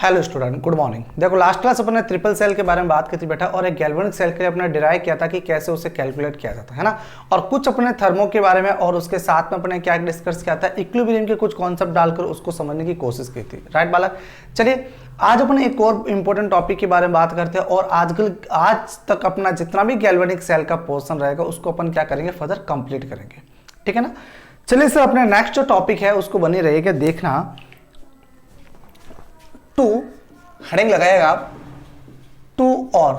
Hello student, good morning. देखो last class अपने triple cell के बारे में बात की थी बेटा, और एक गैल्वेनिक सेल के लिए अपने डिराइव किया था कि कैसे उसे कैलकुलेट किया जाता है ना, और कुछ अपने थर्मो के बारे में, और उसके साथ में अपने क्या डिस्कस किया था, इक्विलिब्रियम के कुछ कॉन्सेप्ट डालकर उसको समझने की कोशिश की थी। राइट बालक, चलिए आज अपने एक और इंपॉर्टेंट टॉपिक के बारे में बात करते हैं, और आज तक अपना जितना भी गैल्वेनिक सेल का पोर्शन रहेगा उसको अपन क्या करेंगे, फर्दर कंप्लीट करेंगे। ठीक है ना। चलिए सर, अपने नेक्स्ट जो टॉपिक है उसको बनी रहेगा देखना। टू हेडिंग लगाएगा आप, two or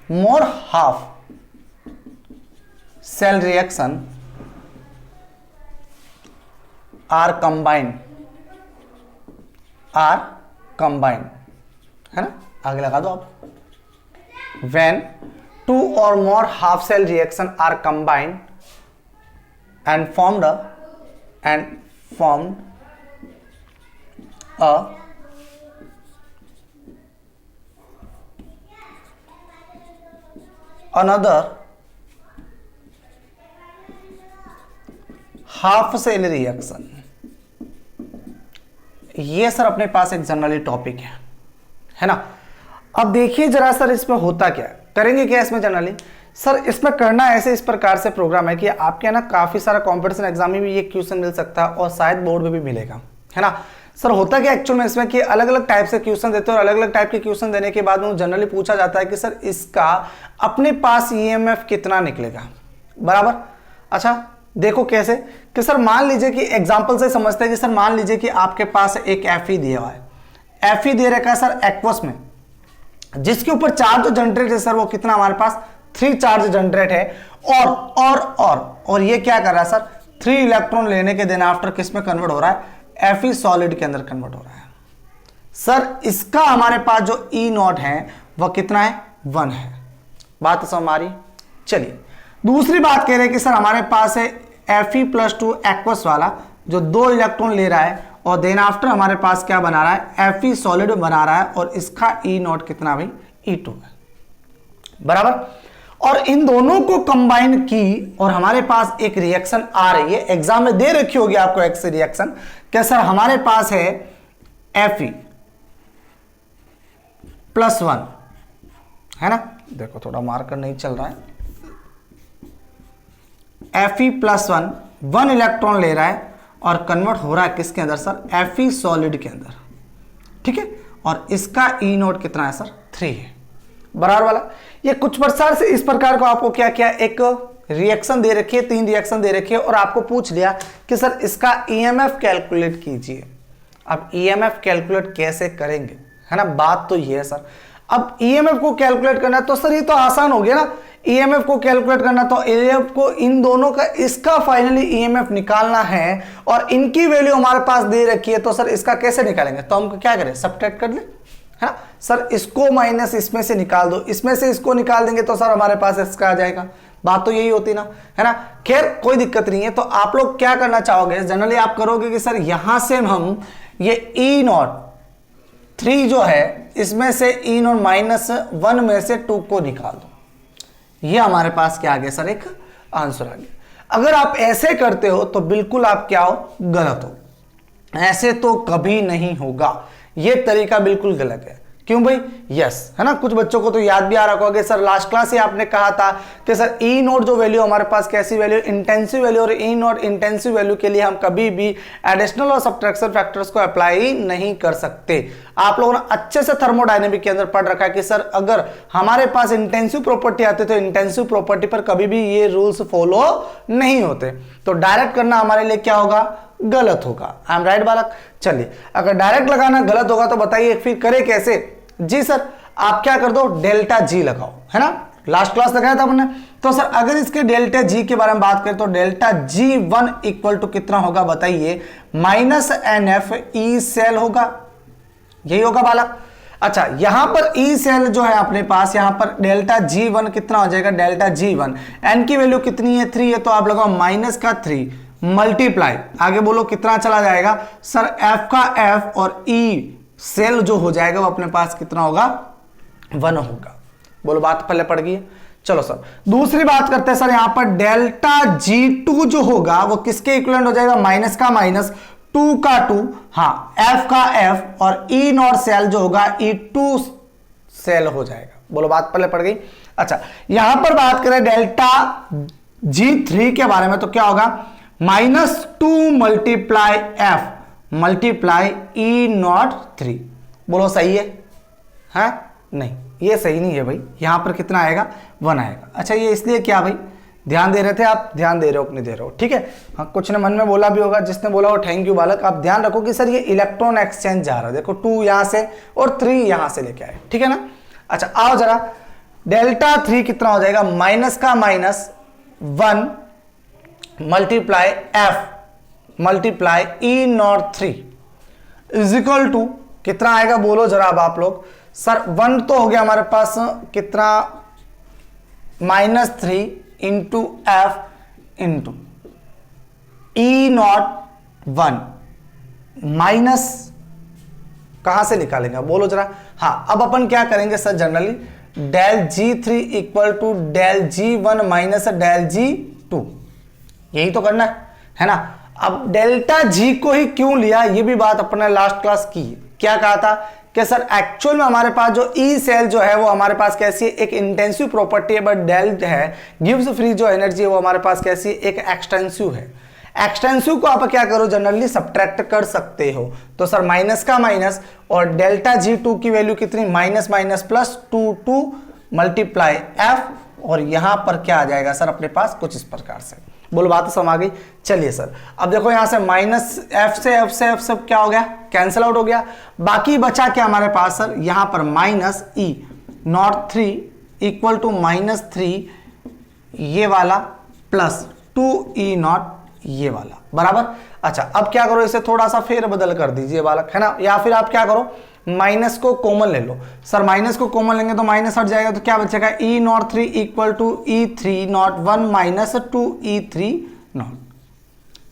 more half cell reaction are combined है ना, आगे लगा दो आप। When two or more half cell reaction are combined and formed a another half cell reaction। ये सर अपने पास एक जनरली टॉपिक है ना। अब देखिए जरा सर, इसमें होता क्या करेंगे, क्या इसमें जनरली सर इसमें करना ऐसे इस प्रकार से प्रोग्राम है कि आपके ना काफी सारा कंपटीशन एग्जाम में भी ये क्वेश्चन मिल सकता है, और शायद बोर्ड में भी मिलेगा, है ना। सर होता क्या एक्चुअल में इसमें कि अलग अलग टाइप से क्वेश्चन देते हैं, और अलग अलग टाइप के क्वेश्चन देने के बाद में जनरली पूछा जाता है कि सर इसका अपने पास ईएमएफ कितना निकलेगा, बराबर। अच्छा देखो कैसे कि सर मान लीजिए कि एग्जाम्पल से समझते हैं कि सर मान लीजिए कि आपके पास एक Fe दिया हुआ है, Fe दे रखा है सर एक्वस में, जिसके ऊपर चार्ज जो जनरेट है सर वो कितना हमारे पास 3 चार्ज जनरेट है, और ये क्या कर रहा है सर 3 इलेक्ट्रॉन लेने के दिन आफ्टर किस में कन्वर्ट हो रहा है, Fe सॉलिड के अंदर कन्वर्ट हो रहा है। सर इसका हमारे पास जो E नॉट है वह कितना है, 1 है। बात समझ में आ रही। चलिए दूसरी बात कह रहे हैं कि सर हमारे पास है Fe+2 एक्वस वाला जो 2 इलेक्ट्रॉन ले रहा है, और देन आफ्टर हमारे पास क्या बना रहा है, Fe सॉलिड बना रहा है, और इसका E नॉट कितना भाई, E2 है, बराबर। और इन दोनों को कंबाइन की और हमारे पास एक रिएक्शन आ रही है, एग्जाम में दे रखी होगी आपको एक से रिएक्शन, क्या सर हमारे पास है Fe+1 है ना। देखो थोड़ा मार्कर नहीं चल रहा है। Fe+1 1 इलेक्ट्रॉन ले रहा है और कन्वर्ट हो रहा है किसके अंदर सर, Fe सॉलिड के अंदर, ठीक है। और इसका E नोट कितना है सर, 3 है, बराबर वाला। ये कुछ प्रकार से इस प्रकार को आपको क्या किया, एक रिएक्शन दे रखी है, 3 रिएक्शन दे रखी है, और आपको पूछ लिया कि सर इसका ईएमएफ कैलकुलेट कीजिए। अब ईएमएफ कैलकुलेट कैसे करेंगे, है ना, बात तो ये है सर। अब ईएमएफ को कैलकुलेट करना तो सर ये तो आसान हो गया ना, ईएमएफ को कैलकुलेट करना तो ईएमएफ को इन दोनों का इसका फाइनली ईएमएफ निकालना है, और इनकी वैल्यू हमारे पास दे रखी है, तो सर इसका कैसे निकालेंगे, तो हम क्या करें, सब्ट्रैक्ट कर ले, है ना। सर इसको माइनस इसमें से निकाल दो, इसमें से इसको निकाल देंगे तो सर हमारे पास इसका आ जाएगा। बात तो यही होती ना, है ना। खैर कोई दिक्कत नहीं है। तो आप लोग क्या करना चाहोगे, जनरली आप करोगे कि सर यहां से हम ये E नॉट 3 जो है, इसमें से E नॉट -1 में से 2 को निकाल दो। ये हमारे पास क्या आ गया सर, एक आंसर आ गया। अगर आप ऐसे करते हो तो बिल्कुल आप क्या हो, गलत हो। ऐसे तो कभी नहीं होगा, ये तरीका बिल्कुल गलत है। क्यों भाई, यस, है ना। कुछ बच्चों को तो याद भी आ रहा होगा, सर लास्ट क्लास से आपने कहा था कि सर E नोट जो वैल्यू हमारे पास कैसी वैल्यू, इंटेंसिव वैल्यू, और E नोट इंटेंसिव वैल्यू के लिए हम कभी भी एडिशनल और सब्ट्रैक्शन फैक्टर्स को अप्लाई नहीं कर सकते। आप लोगों ने अच्छे से थर्मोडायनेमिक के अंदर पढ़ रखा है कि सर अगर हमारे पास इंटेंसिव प्रॉपर्टी आती है तो इंटेंसिव प्रॉपर्टी पर कभी भी ये रूल्स फॉलो नहीं होते, तो डायरेक्ट करना हमारे लिए क्या होगा, गलत होगा। आई एम राइट बालक। चलिए अगर डायरेक्ट लगाना गलत होगा तो बताइए फिर करे कैसे। जी सर आप क्या कर दो, डेल्टा जी लगाओ, है ना, लास्ट क्लास लगाया था हमने। तो सर अगर इसके डेल्टा जी के बारे में बात करें तो डेल्टा G1 इक्वल टू कितना होगा बताइए, -NF E सेल होगा, यही होगा बालक। अच्छा यहां पर E सेल जो है अपने पास, यहां पर डेल्टा G1 कितना हो जाएगा, डेल्टा G1 N की वैल्यू कितनी है, 3 है, तो आप लगाओ -3 मल्टीप्लाई, आगे बोलो कितना चला जाएगा सर, F का F और E सेल जो हो जाएगा वो अपने पास कितना होगा, 1 होगा। बोलो बात पहले पड़ गई है। चलो सर दूसरी बात करते हैं सर, यहां पर डेल्टा G2 जो होगा वो किसके इक्विवेलेंट हो जाएगा, माइनस का माइनस टू का टू, हाँ एफ का एफ, और ई नॉट सेल जो होगा ई टू सेल हो जाएगा। बोलो बात पहले पड़ गई। अच्छा यहां पर बात करें डेल्टा G3 के बारे में तो क्या होगा, -2 multiply F multiply E naught 3। बोलो सही है? नहीं ये सही नहीं है भाई, यहां पर कितना आएगा 1 आएगा। अच्छा ये इसलिए क्या भाई, ध्यान दे रहे थे आप, ध्यान दे रहे हो कि नहीं दे रहे हो? ठीक है, हाँ कुछ ने मन में बोला भी होगा, जिसने बोला हो थैंक यू बालक। आप ध्यान रखो कि सर ये इलेक्ट्रॉन एक्सचेंज जा रहा है, देखो 2 यहां से और 3 यहां से लेके आए, ठीक है ना। अच्छा आओ जरा, डेल्टा 3 कितना हो जाएगा, माइनस का minus 1 multiply F multiply E naught 3 is equal to कितना आएगा, बोलो जरा अब आप लोग। सर 1 तो हो गया हमारे पास कितना, -3 into F into E not 1 minus कहां से निकालेंगे बोलो जरा। हाँ अब अपन क्या करेंगे sir, generally del G3 equal to del G1 minus del G2, यही तो करना है ना। अब डेल्टा G को ही क्यों लिया, ये भी बात अपने लास्ट क्लास की, क्या कहा था कि सर एक्चुअल में हमारे पास जो ई सेल जो है वो हमारे पास कैसी है, एक इंटेंसिव प्रॉपर्टी है, बट डेल है गिव्स फ्री जो एनर्जी है वो हमारे पास कैसी है, एक एक्सटेंसिव है। एक्सटेंसिव को आप क्या करो, जनरली सब्ट्रैक्ट कर सकते हो। तो सर माइनस का माइनस और डेल्टा G2 की वैल्यू कितनी, minus minus plus 2 multiply F, और यहां पर क्या आ जाएगा सर अपने पास कुछ इस प्रकार से। बोलो बात समझ आ गई। चलिए सर अब देखो यहां से माइनस एफ से एफ से एफ सब क्या हो गया, कैंसिल आउट हो गया। बाकी बचा क्या हमारे पास सर, यहां पर minus E naught 3 equal to -3 ये वाला प्लस 2 ई नॉट ये वाला बराबर। अच्छा अब क्या करो, इसे थोड़ा सा फेर बदल कर दीजिए बालक, है ना, या फिर आप क्या करो माइनस को कॉमन ले लो। सर माइनस को कॉमन लेंगे तो माइनस हट जाएगा, तो क्या बचेगा, E naught 3 equal to E3 naught 1 माइनस 2 E3 नॉट।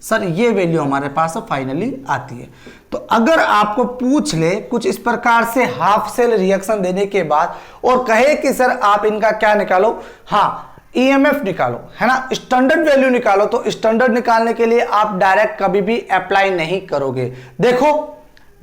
सर ये वैल्यू हमारे पास फाइनली आती है। तो अगर आपको पूछ ले कुछ इस प्रकार से हाफ सेल रिएक्शन देने के बाद और कहे कि सर आप इनका क्या निकालो, हाँ ईएमएफ निकालो, है ना, स्टैंडर्ड वैल्यू निकालो, तो स्टैंडर्ड निकालने के लिए आप डायरेक्ट कभी भी अप्लाई नहीं करोगे। देखो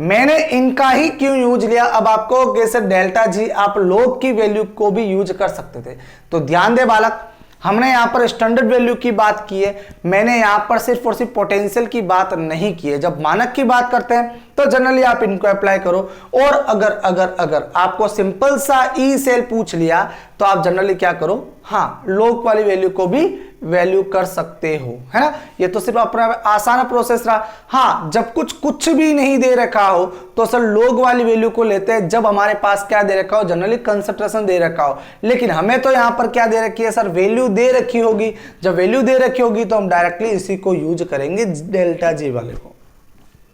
मैंने इनका ही क्यों यूज लिया, अब आपको कैसे डेल्टा G आप लोग की वैल्यू को भी यूज कर सकते थे। तो ध्यान दे बालक, हमने यहां पर स्टैंडर्ड वैल्यू की बात की है, मैंने यहां पर सिर्फ और सिर्फ पोटेंशियल की बात नहीं की है। जब मानक की बात करते हैं तो जनरली आप इनको अप्लाई करो, और अगर अगर अगर आपको सिंपल सा ई सेल पूछ लिया तो आप जनरली क्या करो, हाँ लोग वाली वैल्यू को भी वैल्यू कर सकते हो, है ना। ये तो सिर्फ अपना आसान प्रोसेस रहा। हाँ जब कुछ भी नहीं दे रखा हो तो सर लोग वाली वैल्यू को लेते हैं, जब हमारे पास क्या दे रखा हो, जनरली कंसंट्रेशन दे रखा हो। लेकिन हमें तो यहां पर क्या दे रखी है सर, वैल्यू दे रखी होगी। जब वैल्यू दे रखी होगी तो हम डायरेक्टली इसी को यूज करेंगे, डेल्टा G वाले को।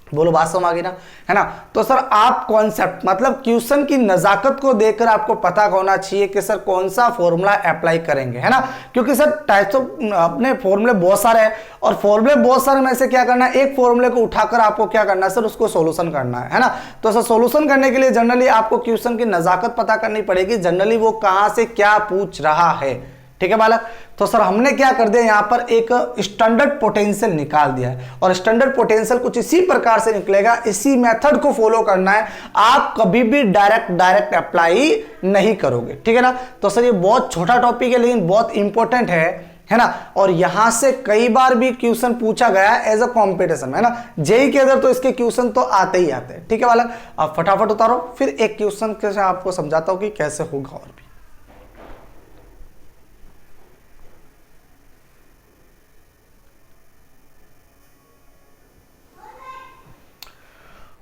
बोलो बात समझ आ गई ना, है ना। तो सर आप कॉन्सेप्ट मतलब क्वेश्चन की नजाकत को देखकर आपको पता होना चाहिए कि सर कौन सा फॉर्मूला अप्लाई करेंगे, है ना। क्योंकि सर टाइप्स ऑफ अपने फॉर्मूले बहुत सारे हैं, और फॉर्मूले बहुत सारे में से क्या करना है, एक फॉर्मूले को उठाकर आपको क्या करना है सर, उसको सोल्यूशन करना है ना। तो सर सोल्यूशन करने के लिए जनरली आपको क्वेश्चन की नजाकत पता करनी पड़ेगी, जनरली वो कहां से क्या पूछ रहा है, ठीक है बालक। तो सर हमने क्या कर दिया, यहां पर एक स्टैंडर्ड पोटेंशियल निकाल दिया है, और स्टैंडर्ड पोटेंशियल कुछ इसी प्रकार से निकलेगा, इसी मेथड को फॉलो करना है। आप कभी भी डायरेक्ट अप्लाई नहीं करोगे, ठीक है ना। तो सर ये बहुत छोटा टॉपिक है लेकिन बहुत इंपॉर्टेंट है ना। और यहां से कई बार भी क्वेश्चन पूछा गया एज अ कॉम्पिटिशन, है ना। जेई के अंदर तो इसके क्वेश्चन तो आते ही आते हैं, ठीक है बालक। आप फटाफट उतारो, फिर एक क्वेश्चन कैसे आपको समझाता हूं कि कैसे होगा। और भी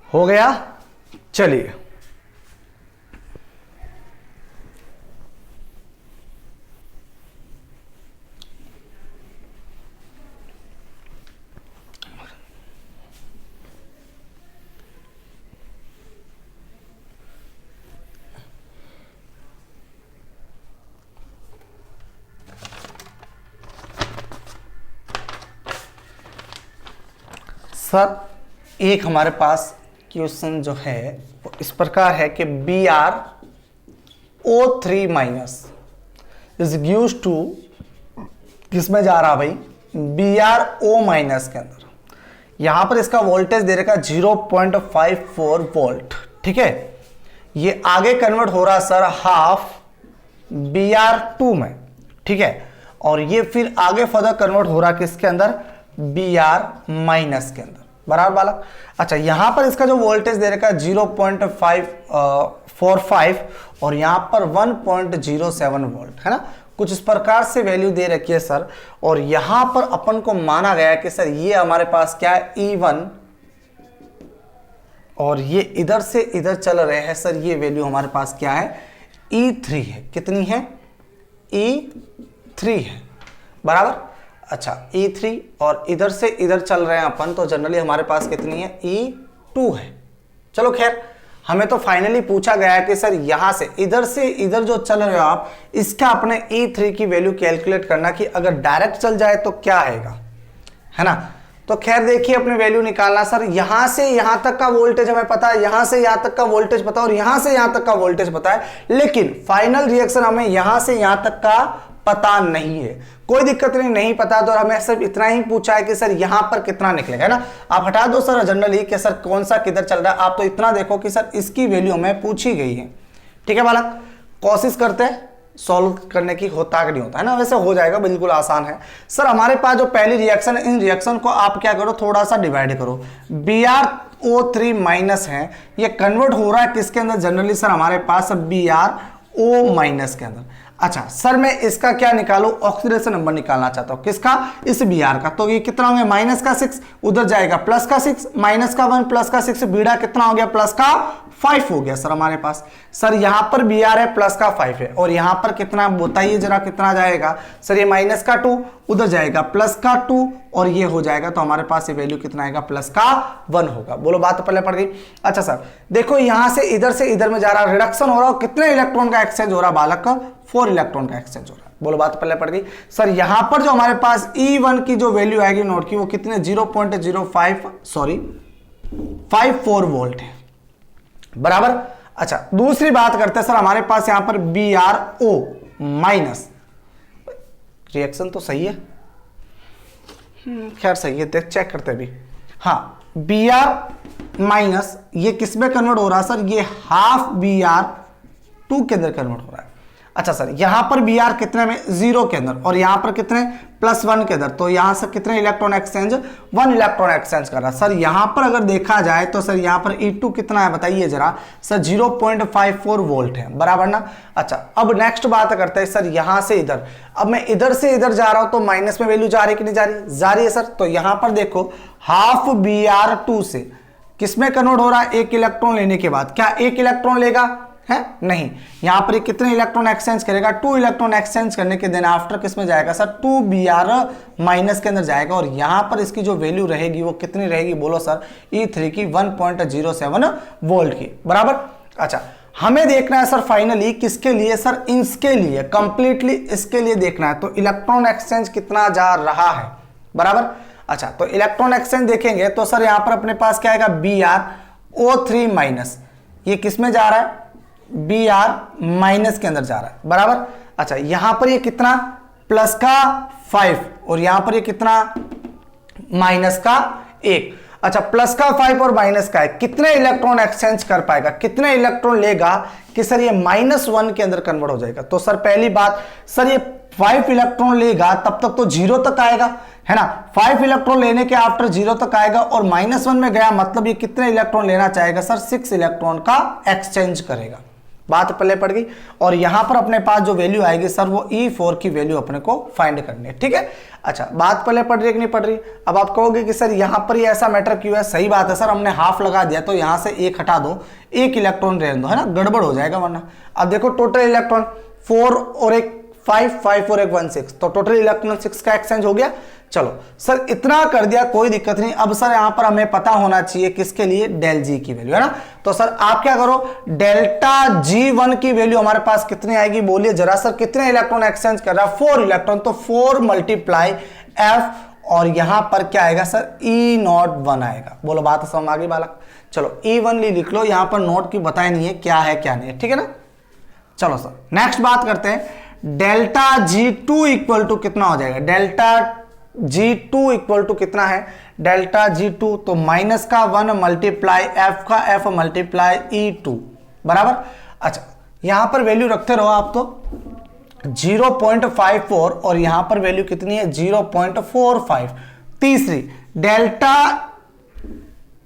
हो गया, चलिए सर एक हमारे पास क्वेश्चन जो है वो इस प्रकार है कि BrO3 minus is gives to, किसमें जा रहा भाई, BrO माइनस के अंदर। यहां पर इसका वोल्टेज दे रखा 0.54 वोल्ट, ठीक है। ये आगे कन्वर्ट हो रहा सर हाफ Br2 में, ठीक है, और ये फिर आगे फर्दर कन्वर्ट हो रहा किसके अंदर, Br माइनस के अंदर, बराबर बालक। अच्छा, यहां पर इसका जो वोल्टेज दे रखा है 0.545 और यहां पर 1.07 वोल्ट, है ना, कुछ इस प्रकार से वैल्यू दे रखी है सर। और यहां पर अपन को माना गया कि सर ये हमारे पास क्या है, E1, और ये इधर से इधर चल रहे हैं सर, ये वैल्यू हमारे पास क्या है, E3 है। कितनी है, E3 है, बराबर। अच्छा, E3 और इधर से इधर चल रहे हैं अपन, तो जनरली हमारे पास कितनी है, E2 है। चलो खैर, हमें तो फाइनली पूछा गया है कि सर यहां से इधर जो चल रहे हो आप, इसका अपने E3 की वैल्यू कैलकुलेट करना कि अगर डायरेक्ट चल जाए तो क्या आएगा, है ना। तो खैर देखिए, अपनी वैल्यू निकालना सर, यहां से यहां तक का वोल्टेज हमें पता है, यहां से यहां तक का वोल्टेज पता है और यहां से यहां तक का वोल्टेज पता है, लेकिन फाइनल रिएक्शन हमें यहां से यहां तक का पता नहीं है। कोई दिक्कत नहीं पता तो हमें सिर्फ इतना ही पूछा है कि सर यहां पर कितना निकलेगा, है ना। आप हटा दो सर जनरली कि सर कौन सा किधर चल रहा है, आप तो इतना देखो कि सर इसकी वैल्यू हमें पूछी गई है, ठीक है बालक। कोशिश करते हैं सॉल्व करने की, होता कि नहीं होता, है ना, वैसे हो जाएगा, बिल्कुल आसान है सर। हमारे पास जो पहली रिएक्शन है, इन रिएक्शन को आप क्या करो, थोड़ा सा डिवाइड करो। BrO3 माइनस है, ये कन्वर्ट हो रहा है किसके अंदर, जनरली सर हमारे पास BrO माइनस के अंदर। अच्छा सर, मैं इसका क्या निकालू, ऑक्सीडेशन नंबर निकालना चाहता हूं, किसका, इस Br का। तो ये कितना हो गया, माइनस का 6, उधर जाएगा प्लस का 6, माइनस का 1 प्लस का 6, बीड़ा कितना हो गया, प्लस का 5 हो गया सर हमारे पास। सर यहां पर Br है, प्लस का 5 है, और यहां पर कितना बताइए जरा, कितना जाएगा सर, ये माइनस का 2, उधर जाएगा प्लस का 2, और ये हो जाएगा, तो हमारे पास ये वैल्यू कितना आएगा, प्लस का 1 होगा। बोलो, बात तो पहले पड़ गई। अच्छा सर देखो, यहां से इधर में जा रहा, रिडक्शन हो रहा, कितने इलेक्ट्रॉन का एक्सचेंज हो रहा बालक का, 4 इलेक्ट्रॉन का एक्सचेंज हो रहा है। बोलो, बात पहले पड़ गई सर। यहां पर जो हमारे पास E1 की जो वैल्यू आएगी नोट की, वो कितने 0.54 वोल्ट है, बराबर। अच्छा, दूसरी बात करते हैं सर, हमारे पास यहां पर BrO माइनस, रिएक्शन तो सही है, खैर सही है, देख चेक करते हैं अभी। हाँ, Br माइनस ये किस में कन्वर्ट हो रहा है सर, ये हाफ Br2 के अंदर कन्वर्ट हो रहा है। अच्छा सर, यहां पर Br कितने में, 0 के अंदर, और यहां पर कितने, +1 के अंदर, तो यहां से कितने इलेक्ट्रॉन एक्सचेंज, 1 इलेक्ट्रॉन एक्सचेंज कर रहा है। सर यहां पर अगर देखा जाए तो सर यहां पर E2 कितना है बताइए जरा सर, 0.54 वोल्ट है, बराबर ना। अच्छा, अब नेक्स्ट बात करते हैं सर, यहां से इधर, अब मैं इधर से इधर जा रहा हूं तो माइनस में वैल्यू जा रही है कि नहीं जा रही, जा रही है सर। तो यहां पर देखो, हाफ Br2 से किसमें कन्वर्ट हो रहा है, 1 इलेक्ट्रॉन लेने के बाद, क्या 1 इलेक्ट्रॉन लेगा, है नहीं, यहां पर कितने इलेक्ट्रॉन एक्सचेंज करेगा, 2 इलेक्ट्रॉन एक्सचेंज करने के दिन आफ्टर किस में जाएगा सर, 2 Br माइनस के अंदर जाएगा, और यहां पर इसकी जो वैल्यू रहेगी वो कितनी रहेगी, बोलो सर, E3 की 1.07 वोल्ट की, बराबर। अच्छा, हमें देखना है सर फाइनली किसके लिए सर, इसके लिए, कंप्लीटली इसके लिए देखना है, तो इलेक्ट्रॉन एक्सचेंज कितना जा रहा है, बराबर। अच्छा, तो इलेक्ट्रॉन एक्सचेंज देखेंगे तो सर यहां पर अपने पास क्या आएगा, BrO3 माइनस, ये किस में जा रहा है, Br माइनस के अंदर जा रहा है, बराबर। अच्छा, यहां पर ये कितना, प्लस का 5, और यहां पर ये कितना, माइनस का 1। अच्छा, प्लस का 5 और माइनस का 1, कितने इलेक्ट्रॉन एक्सचेंज कर पाएगा, कितने इलेक्ट्रॉन लेगा कि सर ये -1 के अंदर कन्वर्ट हो जाएगा। तो सर पहली बात सर, ये 5 इलेक्ट्रॉन लेगा तब तक तो 0 तक आएगा, है ना, 5 इलेक्ट्रॉन लेने के आफ्टर 0 तक आएगा, और -1 में गया मतलब ये कितने इलेक्ट्रॉन लेना चाहेगा सर, 6 इलेक्ट्रॉन का एक्सचेंज करेगा। बात पहले पड़ गई, और यहां पर अपने पास जो वैल्यू आएगी सर, वो E4 की वैल्यू अपने को फाइंड करनी है, ठीक है। अच्छा, बात पहले पड़ रही है कि नहीं पड़ रही। अब आप कहोगे कि सर यहां पर ये ऐसा मैटर क्यों है, सही बात है सर, हमने हाफ लगा दिया तो यहां से 1 हटा दो, 1 इलेक्ट्रॉन रहने दो, है ना, गड़बड़ हो जाएगा वरना। अब देखो टोटल इलेक्ट्रॉन 4 और 1 5 और 1 1 6, तो टोटल इलेक्ट्रॉन 6 का एक्सचेंज हो गया। चलो सर, इतना कर दिया, कोई दिक्कत नहीं। अब सर यहां पर हमें पता होना चाहिए किसके लिए, डेल जी की वैल्यू, है ना। तो सर आप क्या करो, डेल्टा G1 की वैल्यू हमारे पास कितनी आएगी, बोलिए जरा सर, कितने इलेक्ट्रॉन एक्सचेंज कर रहा है, 4 इलेक्ट्रॉन, तो 4 × F, और यहां पर क्या आएगा सर, E01 आएगा। बोलो, बात समझ आ गई बालक। चलो E1 लिख लो, यहां पर नोट की बताया नहीं है क्या है क्या नहीं है, ठीक है ना। चलो सर नेक्स्ट बात करते हैं, डेल्टा G2 इक्वल टू कितना हो जाएगा, डेल्टा G2 इक्वल टू कितना है, डेल्टा G2, तो माइनस का 1 मल्टीप्लाई एफ का एफ मल्टीप्लाई E2 बराबर। अच्छा यहां पर वैल्यू रखते रहो आप, तो 0.54 और यहां पर वैल्यू कितनी है 0.45। तीसरी delta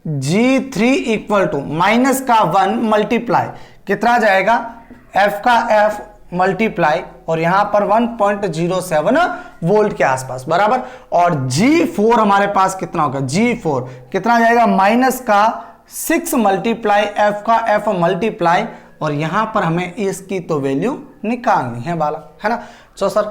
G3 equal to minus का 1 मल्टीप्लाई कितना जाएगा एफ का एफ मल्टीप्लाई और यहां पर 1.07 वोल्ट के आसपास बराबर। और G4 हमारे पास कितना होगा, G4 कितना जाएगा माइनस का 6 मल्टीप्लाई एफ का एफ मल्टीप्लाई और यहां पर हमें इसकी तो वैल्यू निकालनी है बालक, है ना। तो सर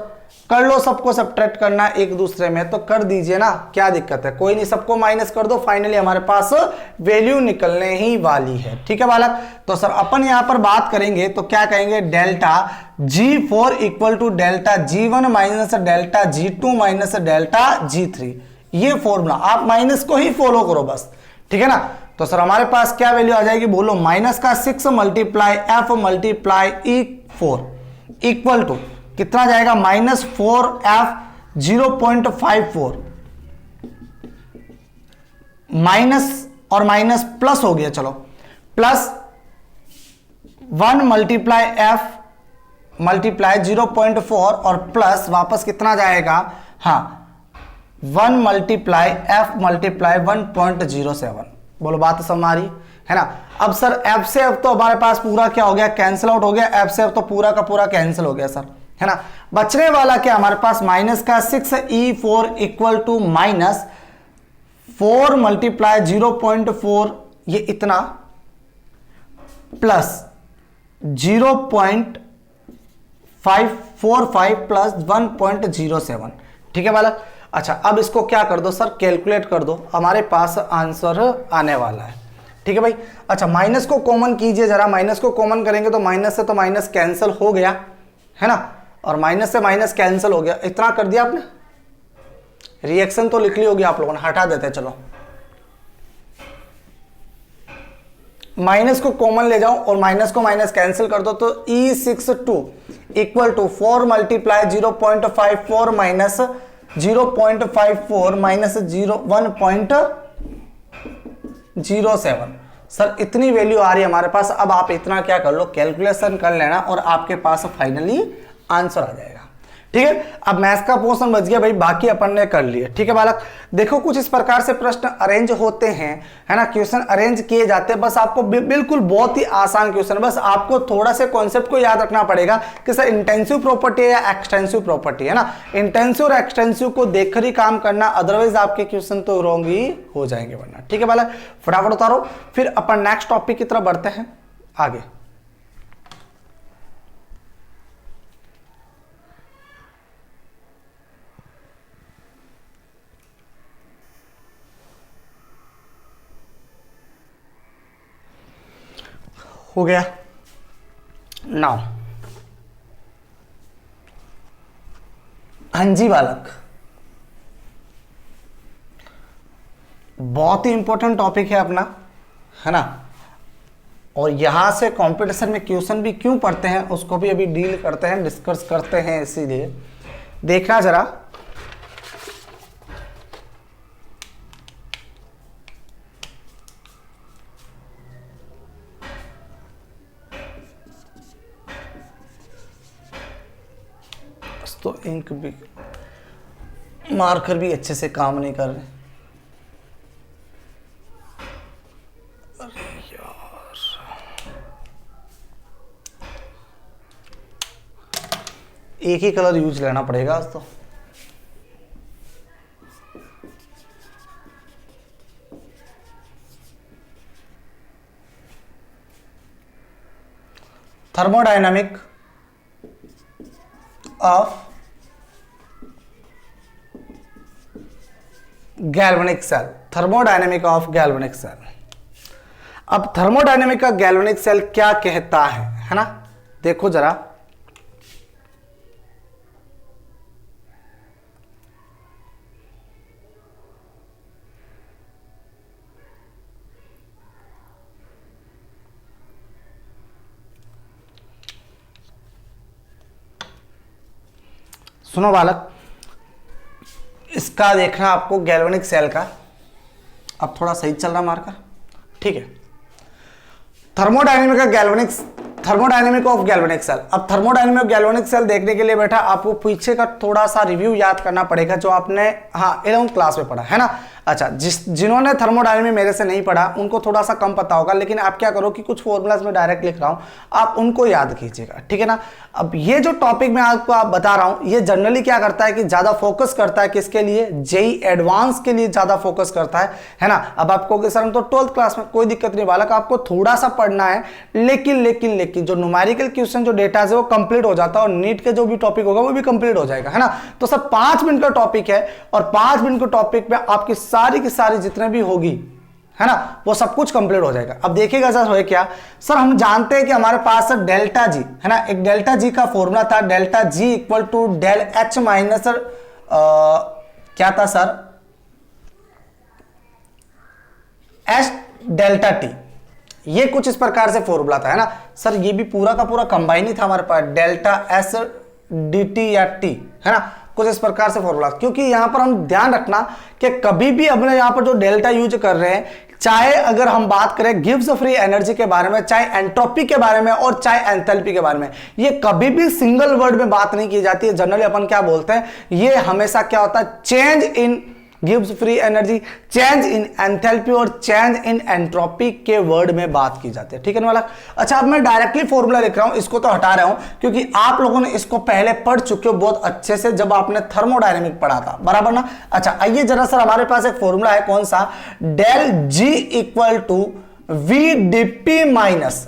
कर लो, सबको सब्ट्रैक्ट करना एक दूसरे में तो कर दीजिए ना, क्या दिक्कत है, कोई नहीं, सबको माइनस कर दो, फाइनली हमारे पास वैल्यू निकलने ही वाली है। ठीक है बालक। तो सर अपन यहां पर बात करेंगे तो क्या कहेंगे, delta G4 equal to delta G1 minus delta G2 minus delta G3, ये फॉर्मूला आप माइनस को ही फॉलो करो बस, ठीक है ना। तो सर हमारे पास क्या वैल्यू आ जाएगी, बोलो माइनस का 6 multiply F multiply E4 equal to कितना जाएगा माइनस 4F 0.54 माइनस और माइनस प्लस हो गया, चलो प्लस 1 मल्टीप्लाई एफ मल्टीप्लाई 0.4 और प्लस वापस कितना जाएगा, हाँ 1 मल्टीप्लाई एफ मल्टीप्लाई 1.07। बोलो बात समझ आ रही है ना। अब सर एफ से एफ तो हमारे पास पूरा क्या हो गया, कैंसिल आउट हो गया, एफ से एफ तो पूरा का पूरा कैंसिल हो गया सर, है ना। बचने वाला क्या हमारे पास माइनस का 6E4 equal to minus 4 multiply 0.4 ये इतना प्लस 0.545 प्लस 1.07। ठीक है बालक। अच्छा अब इसको क्या कर दो सर, कैलकुलेट कर दो, हमारे पास आंसर आने वाला है। ठीक है भाई। अच्छा माइनस को कॉमन कीजिए जरा, माइनस को कॉमन करेंगे तो माइनस से तो माइनस कैंसिल हो गया, है ना, और माइनस से माइनस कैंसिल हो गया, इतना कर दिया आपने। रिएक्शन तो लिख ली होगी आप लोगों ने, हटा देते हैं चलो। माइनस को कॉमन ले जाओ और माइनस को माइनस कैंसिल कर दो, तो E62 equal to 4 multiply 0.54 minus 0.54 minus 1.07। Sir इतनी वैल्यू आ रही है हमारे पास। अब आप इतना क्या कर लो, कैलकुलेशन कर लेना और आपके पास फाइनली आंसर आ जाएगा। ठीक है। अब मैथ्स का पोर्शन बच गया भाई, बाकी अपन ने कर लिया। ठीक है बालक। देखो कुछ इस प्रकार से प्रश्न अरेंज होते हैं, है ना, क्वेश्चन अरेंज किए जाते हैं। बस आपको बिल्कुल बहुत ही आसान क्वेश्चन, बस आपको थोड़ा से कॉन्सेप्ट को याद रखना पड़ेगा कि सर इंटेंसिव प्रॉपर्टी है या एक्सटेंसिव प्रॉपर्टी, है ना। इंटेंसिव और एक्सटेंसिव को देखकर ही काम करना, अदरवाइज आपके क्वेश्चन तो रॉन्ग ही हो जाएंगे वरना। ठीक है बालक, फटाफट उतारो, फिर अपन नेक्स्ट टॉपिक की तरफ बढ़ते हैं आगे। हो गया नाउ। हाँ जी बालक, बहुत ही इंपॉर्टेंट टॉपिक है अपना, है ना, और यहां से कंपटीशन में क्वेश्चन भी क्यों पढ़ते हैं उसको भी अभी डील करते हैं, डिस्कस करते हैं। इसीलिए देखना जरा, तो इंक भी मार्कर भी अच्छे से काम नहीं कर रहे। अरे यार, एक ही कलर यूज लेना पड़ेगा आज तो। Thermodynamic of galvanic cell, thermodynamic of galvanic cell. अब थर्मोडायनेमिक का गैल्वेनिक सेल क्या कहता है ना, देखो जरा। सुनो बालक, इसका देखना आपको गैल्वेनिक सेल का, अब थोड़ा सही चल रहा मार्कर, ठीक है। Thermodynamic of galvanic cell. अब थर्मोडायनेमिक गैल्वेनिक सेल देखने के लिए बेटा आपको पीछे का थोड़ा सा रिव्यू याद करना पड़ेगा जो आपने 11th क्लास में पढ़ा है ना। अच्छा, जिन्होंने थर्मोडायनेमिक मेरे से नहीं पढ़ा उनको थोड़ा सा कम पता होगा, लेकिन आप क्या करो कि कुछ फॉर्मूलाज में डायरेक्ट लिख रहा हूं, आप उनको याद कीजिएगा, ठीक है ना। अब ये जो टॉपिक मैं आपको बता रहा हूं ये जनरली क्या करता है कि ज्यादा फोकस करता है किसके लिए, जेई एडवांस के लिए ज्यादा फोकस करता है ना। अब आपको सर हम तो 12th क्लास में, कोई दिक्कत नहीं बालक, आपको थोड़ा सा पढ़ना है, लेकिन जो न्यूमेरिकल क्वेश्चन जो डेटा है वो कंप्लीट हो जाता है और नीट के जो भी टॉपिक होगा वो भी कंप्लीट हो जाएगा, है ना। तो सर 5 मिनट का टॉपिक है और 5 मिनट के टॉपिक में आपकी सारी की सारी जितने भी होगी, है ना, वो सब कुछ कंप्लीट हो जाएगा। अब देखिएगा सर हो क्या, सर हम जानते हैं कि हमारे पास सर डेल्टा जी, है ना, एक डेल्टा जी का फॉर्मूला था, delta G equal to del H minus क्या था सर, एच डेल्टा टी। ये कुछ इस प्रकार से फॉर्मूला था, है ना सर। ये भी पूरा का पूरा कंबाइन ही था हमारे पास, डेल्टा एस डी टी या टी, है ना, कुछ इस प्रकार से फॉर्मूला। क्योंकि यहां पर हम ध्यान रखना कि कभी भी अपने यहां पर जो डेल्टा यूज कर रहे हैं, चाहे अगर हम बात करें गिब्स फ्री एनर्जी के बारे में, चाहे एंट्रोपी के बारे में और चाहे एंथैल्पी के बारे में, ये कभी भी सिंगल वर्ड में बात नहीं की जाती है। जनरली अपन क्या बोलते हैं, ये हमेशा क्या होता है, change in Gibbs free energy, change in enthalpy और चेंज इन एंट्रोपी के वर्ड में बात की जाती है, ठीक है ना वाला। अच्छा, अब मैं डायरेक्टली फॉर्मूला लिख रहा हूं, इसको तो हटा रहा हूं क्योंकि आप लोगों ने इसको पहले पढ़ चुके हो बहुत अच्छे से जब आपने थर्मोडायनेमिक पढ़ा था, बराबर ना। अच्छा, आइए जरा सर, हमारे पास एक फॉर्मूला है, कौन सा, del G equal to V dp minus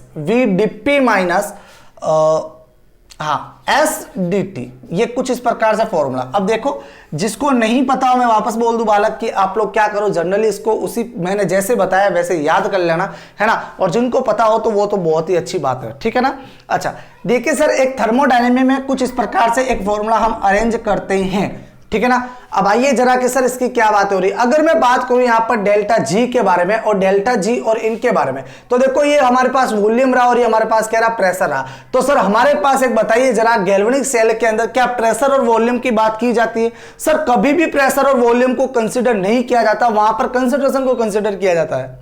S D T. ये कुछ इस प्रकार से फॉर्मूला। अब देखो, जिसको नहीं पता हो मैं वापस बोल दूं बालक कि आप लोग क्या करो, जनरली इसको उसी मैंने जैसे बताया वैसे याद कर लेना, है ना। और जिनको पता हो तो वो तो बहुत ही अच्छी बात है, ठीक है ना। अच्छा देखिए सर, एक थर्मोडायनेमिक में कुछ इस प्रकार से एक फॉर्मूला हम अरेंज करते हैं, ठीक है ना। अब आइए जरा कि सर इसकी क्या बात हो रही है। अगर मैं बात करूं यहां पर डेल्टा जी के बारे में और डेल्टा जी और इनके बारे में, तो देखो ये हमारे पास वॉल्यूम रहा और ये हमारे पास क्या रहा, प्रेशर रहा। तो सर हमारे पास एक बताइए जरा, गैल्वेनिक सेल के अंदर क्या प्रेशर और वॉल्यूम की बात की जाती है? सर कभी भी प्रेशर और वॉल्यूम को कंसिडर नहीं किया जाता, वहां पर कंसंट्रेशन को कंसिडर किया जाता है,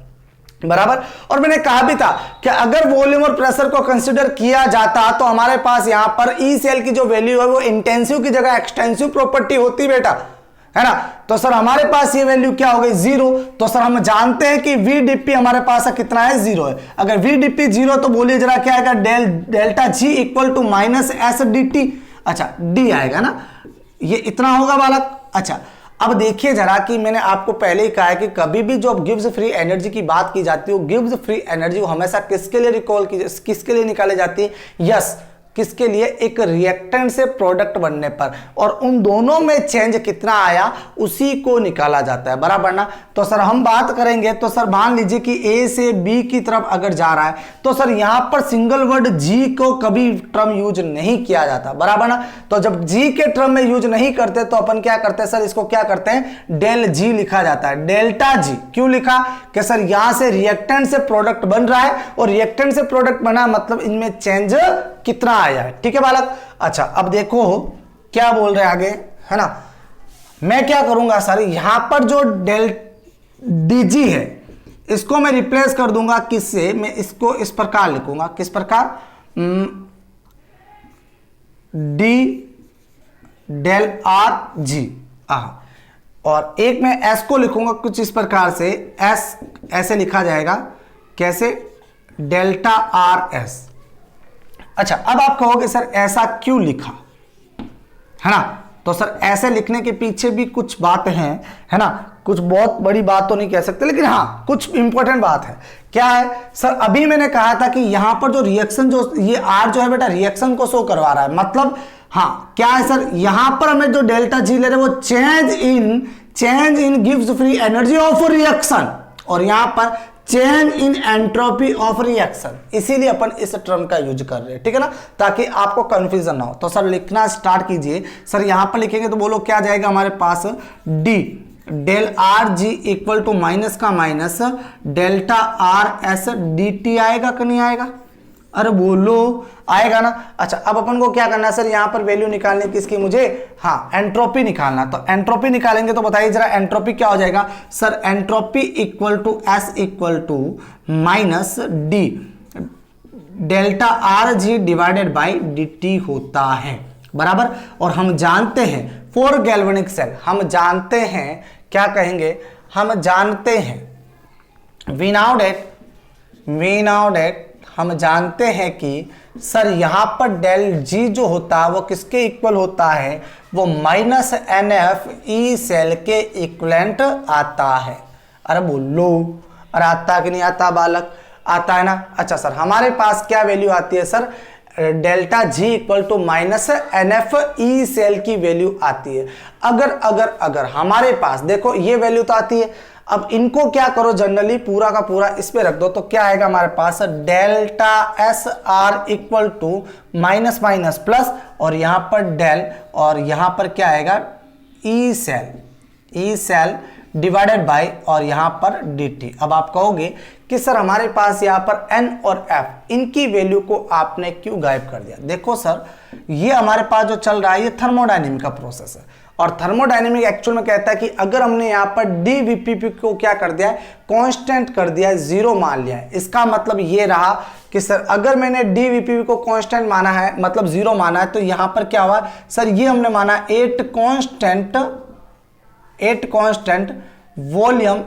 बराबर। और मैंने कहा भी था कि अगर वॉल्यूम और प्रेशर को कंसीडर किया जाता तो हमारे पास यहां पर ई सेल की जो वैल्यू है वो इंटेंसिव की जगह एक्सटेंसिव प्रॉपर्टी होती बेटा, है ना। तो सर हमारे पास ये वैल्यू क्या हो गई, 0। तो सर हम जानते हैं कि वी डीपी हमारे पास कितना है, 0 है। अगर वी डीपी 0 तो बोलिए जरा क्या आएगा, delta G equal to minus S D T. अच्छा, डी आएगा ना, ये इतना होगा बालक। अच्छा, अब देखिए जरा कि मैंने आपको पहले ही कहा है कि कभी भी जो गिब्स फ्री एनर्जी की बात की जाती है, गिब्स फ्री एनर्जी हमेशा किसके लिए किसके लिए निकाली जाती है, यस, किसके लिए, एक रिएक्टेंट से प्रोडक्ट बनने पर, और उन दोनों में चेंज कितना आया उसी को निकाला जाता है, बराबर ना। तो सर हम बात करेंगे, तो सर मान लीजिए कि ए से बी की तरफ अगर जा रहा है तो सर यहां पर सिंगल वर्ड जी को कभी टर्म यूज नहीं किया जाता, बराबर ना। तो जब जी के टर्म में यूज नहीं करते तो अपन क्या करते हैं सर, इसको क्या करते हैं, डेल जी लिखा जाता है, डेल्टा जी। क्यों लिखा कि सर यहां से रिएक्टेंट से प्रोडक्ट बन रहा है और रिएक्टेंट से प्रोडक्ट बना मतलब इनमें चेंज कितना आया है, ठीक है बालक। अच्छा, अब देखो क्या बोल रहे हैं आगे, है ना। मैं क्या करूंगा सर, यहां पर जो डेल डीजी है इसको मैं रिप्लेस कर दूंगा किससे, मैं इसको इस प्रकार लिखूंगा, किस प्रकार, डी डेल आर जी, और एक मैं एस को लिखूंगा कुछ इस प्रकार से, एस ऐसे लिखा जाएगा, कैसे, डेल्टा आर एस। अच्छा, अब आप कहोगे सर ऐसा क्यों लिखा, है ना। तो सर ऐसे लिखने के पीछे भी कुछ बात है ना, कुछ बहुत बड़ी बात तो नहीं कह सकते लेकिन हाँ कुछ इंपॉर्टेंट बात है। क्या है सर, अभी मैंने कहा था कि यहां पर जो रिएक्शन, जो ये आर जो है बेटा रिएक्शन को शो करवा रहा है, मतलब हाँ क्या है सर, यहां पर हमें जो डेल्टा जी ले रहे हैं वो change in gives free energy of reaction, और यहां पर change in entropy of reaction, इसीलिए अपन इस टर्म का यूज कर रहे हैं, ठीक है ना, ताकि आपको कंफ्यूजन ना हो। तो सर लिखना स्टार्ट कीजिए। सर यहां पर लिखेंगे तो बोलो क्या जाएगा हमारे पास, D del R G equal to minus का minus delta R S D T आएगा कि नहीं आएगा, अरे बोलो, आएगा ना। अच्छा, अब अपन को क्या करना है सर, यहां पर वैल्यू निकालनी किसकी मुझे, हाँ एंट्रोपी निकालना। तो एंट्रोपी निकालेंगे तो बताइए जरा एंट्रोपी क्या हो जाएगा sir, entropy equal to S equal to minus D delta R G divided by D T होता है, बराबर। और हम जानते हैं फॉर गैल्वेनिक सेल, हम जानते हैं क्या कहेंगे, हम जानते हैं वी नाउ डेट हम जानते हैं कि सर यहां पर डेल जी जो होता है वो किसके इक्वल होता है, वो minus N F E cell के इक्वलेंट आता है। अरे बोलो, अरे आता कि नहीं आता बालक, आता है ना। अच्छा सर, हमारे पास क्या वैल्यू आती है sir, delta G equal to minus N F E cell की वैल्यू आती है। अगर हमारे पास देखो ये वैल्यू तो आती है, अब इनको क्या करो जनरली पूरा का पूरा इस पे रख दो, तो क्या आएगा हमारे पास, delta S R equal to minus minus plus, और यहां पर डेल, और यहां पर क्या आएगा ई सेल डिवाइडेड बाय, और यहां पर dt। अब आप कहोगे कि सर हमारे पास यहां पर n और f इनकी वैल्यू को आपने क्यों गायब कर दिया। देखो सर, ये हमारे पास जो चल रहा है ये थर्मोडायनेमिक का प्रोसेस है, और थर्मोडायनेमिक एक्चुअल में कहता है कि अगर हमने यहां पर dVpp को क्या कर दिया है, कांस्टेंट कर दिया है, जीरो मान लिया है। इसका मतलब ये रहा कि सर अगर मैंने dVpp को कांस्टेंट माना है, मतलब जीरो माना है, तो यहां पर क्या हुआ सर, ये हमने माना 8 कांस्टेंट वॉल्यूम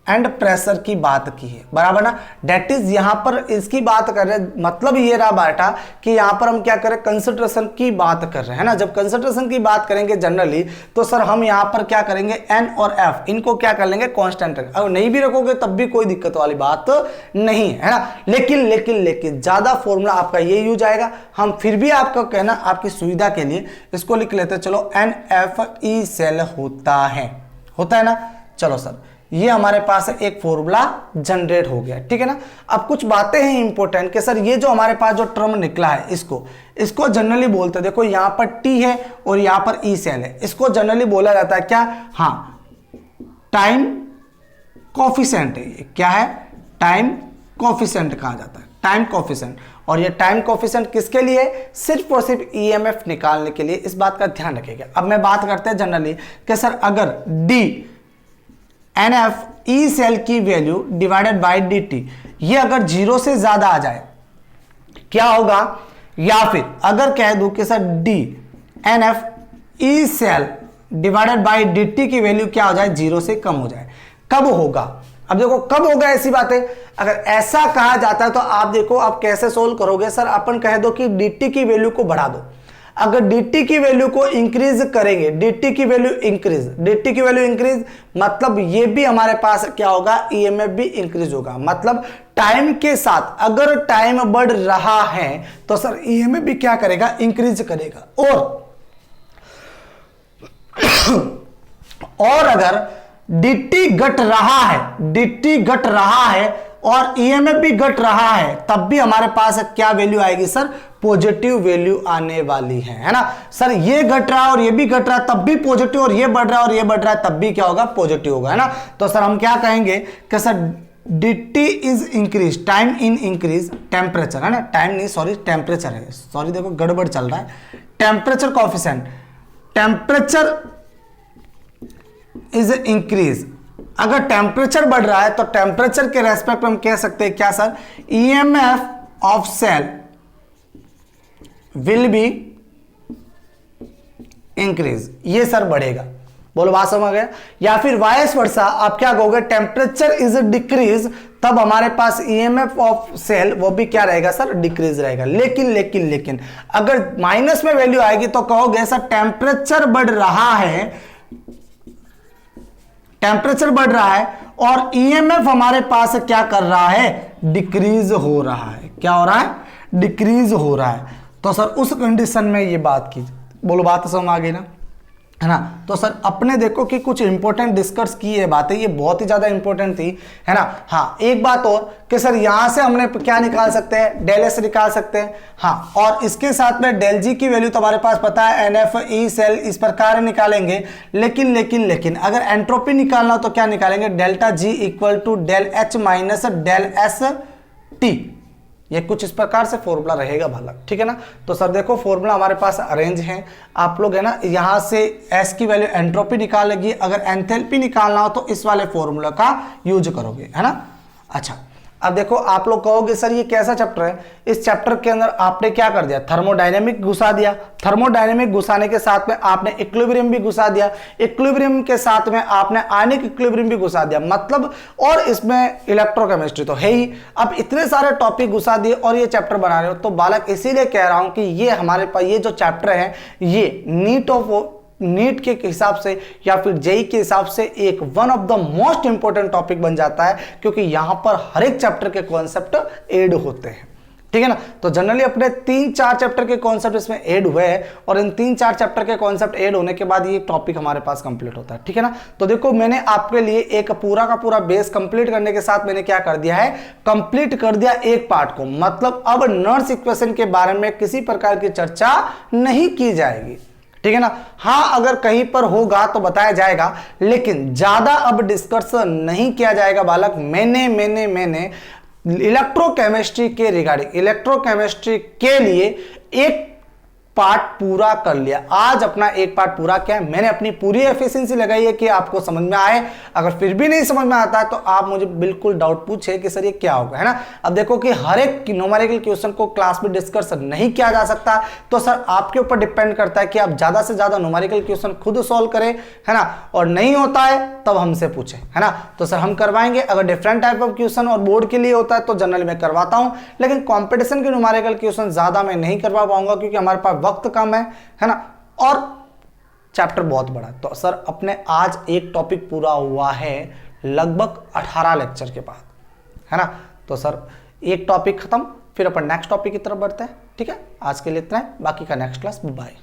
एंड प्रेशर की बात की है, बराबर ना। डेट इज यहां पर इसकी बात कर रहे हैं, मतलब ये रहा बेटा कि यहां पर हम क्या करें, कंसंट्रेशन की बात कर रहे हैं ना। जब कंसंट्रेशन की बात करेंगे जनरली, तो सर हम यहां पर क्या करेंगे, n और f इनको क्या कर लेंगे, कांस्टेंट। अगर नहीं भी रखोगे तब भी कोई दिक्कत वाली बात नहीं है ना। लेकिन ज्यादा फॉर्मूला आपका ये यूज आएगा। हम फिर भी आपका कहना आपकी सुविधा के लिए इसको लिख लेते हैं, चलो NFE सेल होता है ना। चलो सर, ये हमारे पास एक फॉर्मूला जनरेट हो गया, ठीक है ना। अब कुछ बातें हैं इंपॉर्टेंट कि सर ये जो हमारे पास जो टर्म निकला है, इसको जनरली बोलते हैं, देखो यहां पर T है और यहां पर E सेल है, इसको जनरली बोला जाता है क्या, हाँ टाइम कोफिशिएंट है। ये क्या है, टाइम कोफिशिएंट कहा जाता है, टाइम कोफिशिएंट। और ये टाइम कोफिशिएंट किसके लिए, सिर्फ और सिर्फ ईएमएफ निकालने के लिए, इस बात का ध्यान रखिएगा। अब मैं बात करते हैं जनरली कि सर अगर डी NF ई सेल की वैल्यू डिवाइडेड बाय dt ये अगर जीरो से ज्यादा आ जाए क्या होगा, या फिर अगर कह दूं कि sir D NF E cell divided by dt की वैल्यू क्या हो जाए, जीरो से कम हो जाए, कब होगा। अब देखो कब होगा, ऐसी बात है। अगर ऐसा कहा जाता है तो आप देखो आप कैसे सोल्व करोगे, सर अपन कह दो कि dt की वैल्यू को बढ़ा दो। अगर dt की वैल्यू को इंक्रीज करेंगे, dt की वैल्यू इंक्रीज मतलब ये भी हमारे पास क्या होगा, ईएमएफ भी इंक्रीज होगा। मतलब टाइम के साथ अगर टाइम बढ़ रहा है तो सर ईएमएफ भी क्या करेगा, इंक्रीज करेगा। और अगर dt घट रहा है और ईएमएफ भी घट रहा है, तब भी हमारे पास क्या वैल्यू आएगी सर, पॉजिटिव वैल्यू आने वाली है ना। सर ये घट रहा है और ये भी घट रहा है तब भी पॉजिटिव, और ये बढ़ रहा है और ये बढ़ रहा है तब भी क्या होगा, पॉजिटिव होगा, है ना। तो सर हम क्या कहेंगे कि sir dt is increase, time in increase temperature, है ना, टाइम नहीं सॉरी टेम्परेचर है, सॉरी देखो गड़बड़ चल रहा है, temperature coefficient, temperature is increase. अगर टेम्परेचर बढ़ रहा है तो टेम्परेचर के रेस्पेक्ट में हम कह सकते हैं क्या sir, EMF of cell will be increase, ये सर बढ़ेगा। बोलो बात समझ गया। या फिर वाइस वर्सा, आप क्या कहोगे, टेम्परेचर इज डिक्रीज, तब हमारे पास ईएमएफ ऑफ सेल वो भी क्या रहेगा सर, डिक्रीज रहेगा। लेकिन अगर माइनस में वैल्यू आएगी तो कहोगे सर टेम्परेचर बढ़ रहा है और ईएमएफ हमारे पास क्या कर रहा है, डिक्रीज हो रहा है। क्या हो रहा है, डिक्रीज हो रहा है। तो सर उस कंडीशन में ये बात की, बोलो बात समझ आ गई ना, है ना। तो सर अपने देखो कि कुछ इंपॉर्टेंट डिस्कस की है बातें, ये बहुत ही ज्यादा इंपॉर्टेंट थी, है ना। हाँ एक बात और कि सर यहां से हमने क्या निकाल सकते हैं, डेल एस निकाल सकते हैं, हाँ। और इसके साथ में डेल जी की वैल्यू तो हमारे पास पता है, NFE सेल इस प्रकार निकालेंगे। लेकिन अगर एंट्रोपी निकालना तो क्या निकालेंगे, delta G equal to del H minus del S T, ये कुछ इस प्रकार से फॉर्मूला रहेगा बालक, ठीक है ना। तो सर देखो फॉर्मूला हमारे पास अरेंज है, आप लोग है ना यहाँ से एस की वैल्यू एंट्रोपी निकालेगी, अगर एंथैल्पी निकालना हो तो इस वाले फॉर्मूला का यूज करोगे, है ना। अच्छा अब देखो आप लोग कहोगे सर ये कैसा चैप्टर है, इस चैप्टर के अंदर आपने क्या कर दिया, थर्मोडायनेमिक घुसा दिया, थर्मोडायनेमिक घुसाने के साथ में आपने इक्विलिब्रियम भी घुसा दिया, इक्विलिब्रियम के साथ में आपने आयनिक इक्विलिब्रियम भी घुसा दिया, मतलब और इसमें इलेक्ट्रोकेमिस्ट्री तो है ही। अब इतने सारे टॉपिक घुसा दिए और ये चैप्टर बना रहे हो, तो बालक इसीलिए कह रहा हूं कि ये हमारे पास ये जो चैप्टर है ये नीट के हिसाब से या फिर जेई के हिसाब से एक one of the most important topic बन जाता है, क्योंकि यहां पर हर एक चैप्टर के कॉन्सेप्ट ऐड होते हैं, ठीक है ना। तो जनरली अपने 3-4 चैप्टर के कॉन्सेप्ट इसमें ऐड हुए हैं और इन 3-4 चैप्टर के कॉन्सेप्ट ऐड होने के बाद ये टॉपिक हमारे पास कंप्लीट होता है, ठीक है ना। तो देखो मैंने आपके लिए एक पूरा का पूरा बेस कंप्लीट करने के साथ मैंने क्या कर दिया है, कंप्लीट कर दिया एक पार्ट को, मतलब अब नर्स इक्वेशन के बारे में किसी प्रकार की चर्चा नहीं की जाएगी, ठीक है ना। हाँ अगर कहीं पर होगा तो बताया जाएगा, लेकिन ज्यादा अब डिस्कस नहीं किया जाएगा बालक। मैंने इलेक्ट्रोकेमिस्ट्री के रिगार्डिंग इलेक्ट्रोकेमिस्ट्री के लिए एक पार्ट पूरा कर लिया। आज अपना एक पार्ट पूरा किया है, मैंने अपनी पूरी एफिशिएंसी लगाई है कि आपको समझ में आए। अगर फिर भी नहीं समझ में आता है तो आप मुझे बिल्कुल डाउट पूछे कि सर ये क्या होगा, है ना। अब देखो कि हर एक न्यूमेरिकल क्वेश्चन को क्लास में डिस्कस नहीं किया जा सकता, तो सर आपके ऊपर डिपेंड करता है कि आप ज्यादा से ज्यादा न्यूमेरिकल क्वेश्चन खुद सॉल्व करें, है ना, और नहीं होता है तब हमसे पूछे, है ना। तो सर हम करवाएंगे, अगर डिफरेंट टाइप ऑफ क्वेश्चन और बोर्ड के लिए होता है तो जनरली मैं करवाता हूं, लेकिन कॉम्पिटिशन के न्यूमेरिकल क्वेश्चन ज्यादा मैं नहीं करवा पाऊंगा क्योंकि हमारे पास वक्त कम है ना, और चैप्टर बहुत बड़ा है। तो सर अपने आज एक टॉपिक पूरा हुआ है लगभग 18 लेक्चर के बाद, है ना। तो सर एक टॉपिक खत्म, फिर अपन नेक्स्ट टॉपिक की तरफ बढ़ते हैं, ठीक है। आज के लिए इतना है, बाकी का नेक्स्ट क्लास, बाय।